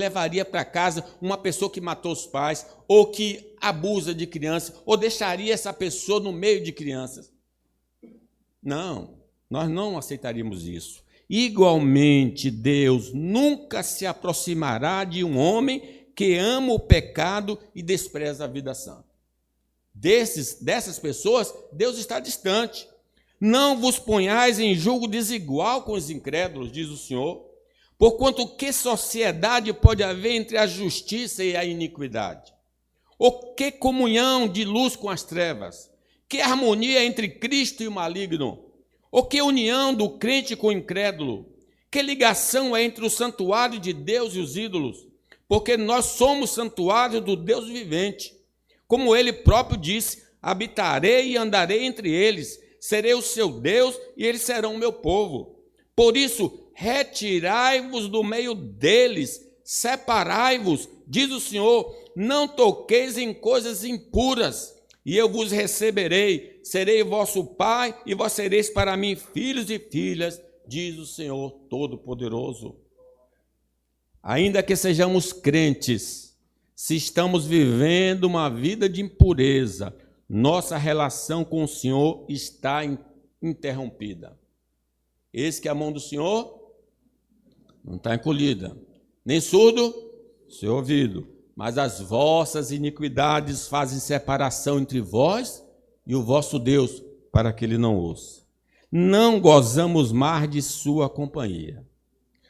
levaria para casa uma pessoa que matou os pais, ou que abusa de crianças, ou deixaria essa pessoa no meio de crianças. Não, nós não aceitaríamos isso. Igualmente, Deus nunca se aproximará de um homem que ama o pecado e despreza a vida santa. Dessas pessoas, Deus está distante. Não vos ponhais em julgo desigual com os incrédulos, diz o Senhor, porquanto que sociedade pode haver entre a justiça e a iniquidade? Ou que comunhão de luz com as trevas? Que harmonia entre Cristo e o maligno? Ou que união do crente com o incrédulo? Que ligação é entre o santuário de Deus e os ídolos? Porque nós somos santuário do Deus vivente. Como ele próprio disse, habitarei e andarei entre eles, serei o seu Deus e eles serão o meu povo. Por isso, retirai-vos do meio deles, separai-vos, diz o Senhor, não toqueis em coisas impuras, e eu vos receberei, serei vosso pai, e vós sereis para mim filhos e filhas, diz o Senhor Todo-Poderoso. Ainda que sejamos crentes, se estamos vivendo uma vida de impureza, nossa relação com o Senhor está interrompida. Eis que a mão do Senhor não está encolhida, nem surdo seu ouvido, mas as vossas iniquidades fazem separação entre vós e o vosso Deus, para que ele não ouça. Não gozamos mais de sua companhia.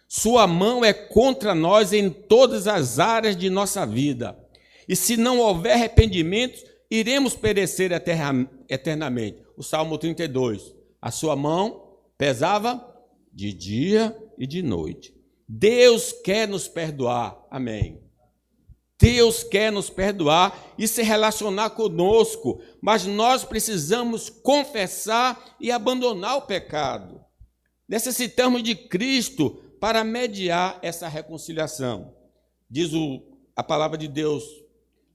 Sua mão é contra nós em todas as áreas de nossa vida. E se não houver arrependimento, iremos perecer eternamente. O Salmo 32. A sua mão pesava de dia e de noite. Deus quer nos perdoar. Amém. Deus quer nos perdoar e se relacionar conosco, mas nós precisamos confessar e abandonar o pecado. Necessitamos de Cristo para mediar essa reconciliação. Diz a palavra de Deus,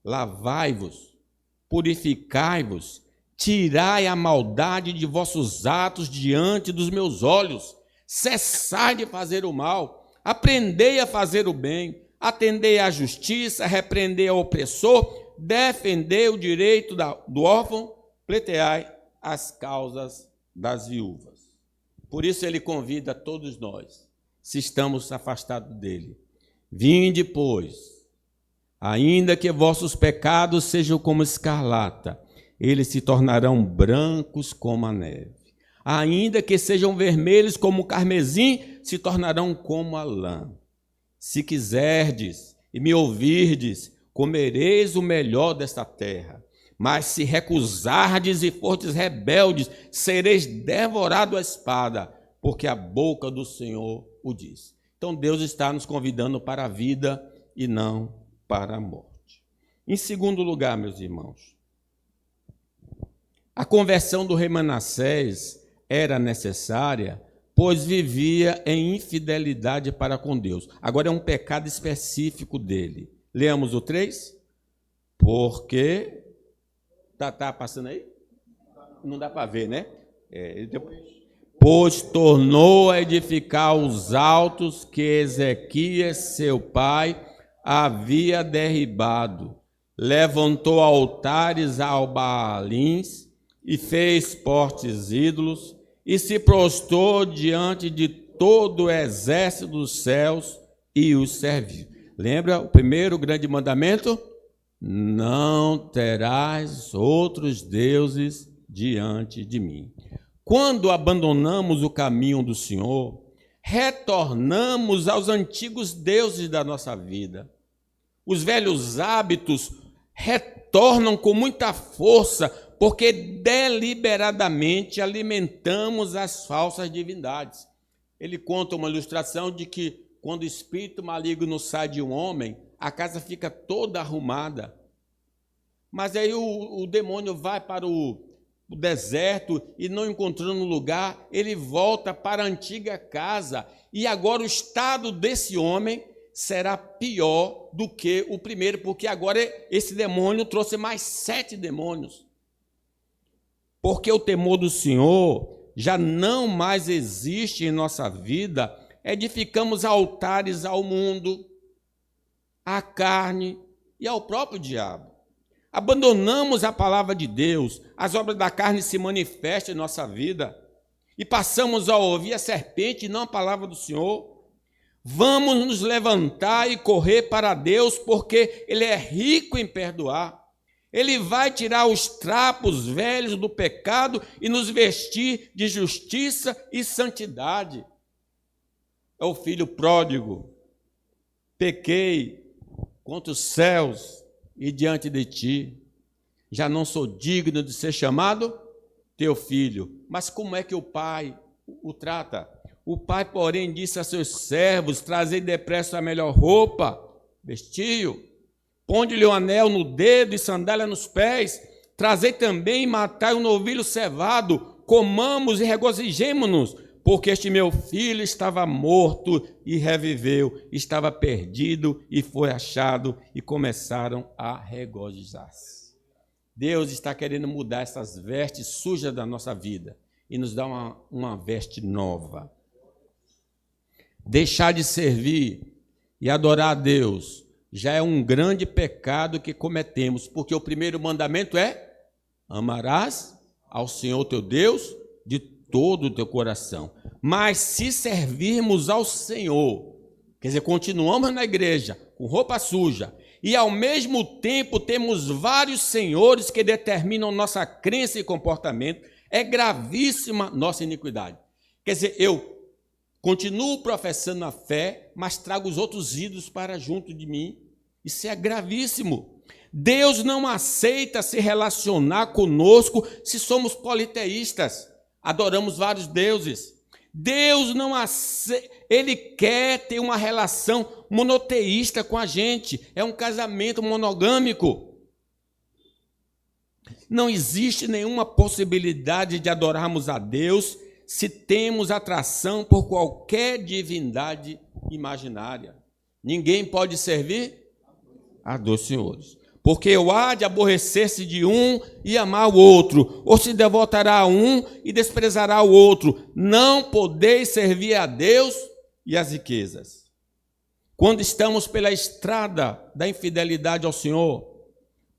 lavai-vos, purificai-vos, tirai a maldade de vossos atos diante dos meus olhos, cessai de fazer o mal, aprendei a fazer o bem, atendei à justiça, repreendei ao opressor, defendei o direito do órfão, pleiteai as causas das viúvas. Por isso ele convida todos nós, se estamos afastados dele, vinde, pois, ainda que vossos pecados sejam como escarlata, eles se tornarão brancos como a neve. Ainda que sejam vermelhos como o carmesim, se tornarão como a lã. Se quiserdes e me ouvirdes, comereis o melhor desta terra. Mas se recusardes e fordes rebeldes, sereis devorados à espada, porque a boca do Senhor o diz. Então Deus está nos convidando para a vida e não para a morte. Em segundo lugar, meus irmãos, a conversão do rei Manassés era necessária, pois vivia em infidelidade para com Deus. Agora é um pecado específico dele. Leamos o 3? Porque... Está passando aí? Não dá para ver, né? Pois tornou a edificar os altos que Ezequias, seu pai, havia derribado. Levantou altares ao Baalins e fez postes ídolos, e se prostrou diante de todo o exército dos céus e os serviu. Lembra o primeiro grande mandamento? Não terás outros deuses diante de mim. Quando abandonamos o caminho do Senhor, retornamos aos antigos deuses da nossa vida. Os velhos hábitos retornam com muita força, porque deliberadamente alimentamos as falsas divindades. Ele conta uma ilustração de que quando o espírito maligno sai de um homem, a casa fica toda arrumada. Mas aí o demônio vai para o deserto e, não encontrando lugar, ele volta para a antiga casa. E agora o estado desse homem será pior do que o primeiro, porque agora esse demônio trouxe mais 7 demônios. Porque o temor do Senhor já não mais existe em nossa vida, edificamos altares ao mundo, à carne e ao próprio diabo. Abandonamos a palavra de Deus, as obras da carne se manifestam em nossa vida e passamos a ouvir a serpente e não a palavra do Senhor. Vamos nos levantar e correr para Deus, porque Ele é rico em perdoar. Ele vai tirar os trapos velhos do pecado e nos vestir de justiça e santidade. É o filho pródigo. Pequei contra os céus e diante de ti. Já não sou digno de ser chamado teu filho. Mas como é que o pai o trata? O pai, porém, disse a seus servos: trazei depressa a melhor roupa, vestiu, ponde-lhe um anel no dedo e sandália nos pés, trazei também e matai um novilho cevado, comamos e regozijemo-nos, porque este meu filho estava morto e reviveu, estava perdido e foi achado, e começaram a regozijar-se. Deus está querendo mudar essas vestes sujas da nossa vida e nos dar uma veste nova. Deixar de servir e adorar a Deus já é um grande pecado que cometemos, porque o primeiro mandamento é: amarás ao Senhor teu Deus de todo o teu coração. Mas se servirmos ao Senhor, quer dizer, continuamos na igreja com roupa suja, e ao mesmo tempo temos vários senhores que determinam nossa crença e comportamento, é gravíssima nossa iniquidade. Quer dizer, eu continuo professando a fé, mas trago os outros ídolos para junto de mim. Isso é gravíssimo. Deus não aceita se relacionar conosco se somos politeístas, adoramos vários deuses. Deus não aceita, Ele quer ter uma relação monoteísta com a gente, é um casamento monogâmico. Não existe nenhuma possibilidade de adorarmos a Deus se temos atração por qualquer divindade imaginária. Ninguém pode servir a dois senhores, porque ou há de aborrecer-se de um e amar o outro, ou se devotará a um e desprezará o outro. Não podeis servir a Deus e as riquezas. Quando estamos pela estrada da infidelidade ao Senhor,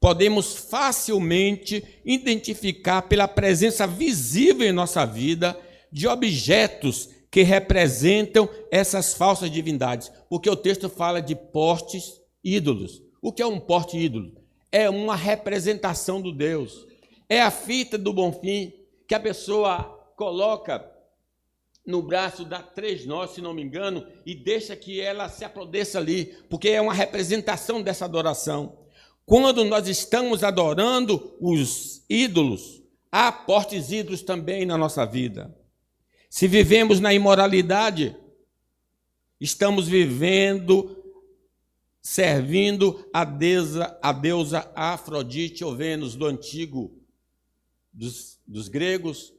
podemos facilmente identificar pela presença visível em nossa vida de objetos que representam essas falsas divindades, porque o texto fala de postes ídolos. O que é um poste ídolo? É uma representação do Deus. É a fita do Bonfim que a pessoa coloca no braço, dá 3 nós, se não me engano, e deixa que ela se aprodeça ali, porque é uma representação dessa adoração. Quando nós estamos adorando os ídolos, há postes ídolos também na nossa vida. Se vivemos na imoralidade, estamos vivendo, servindo a deusa Afrodite ou Vênus do antigo, dos gregos,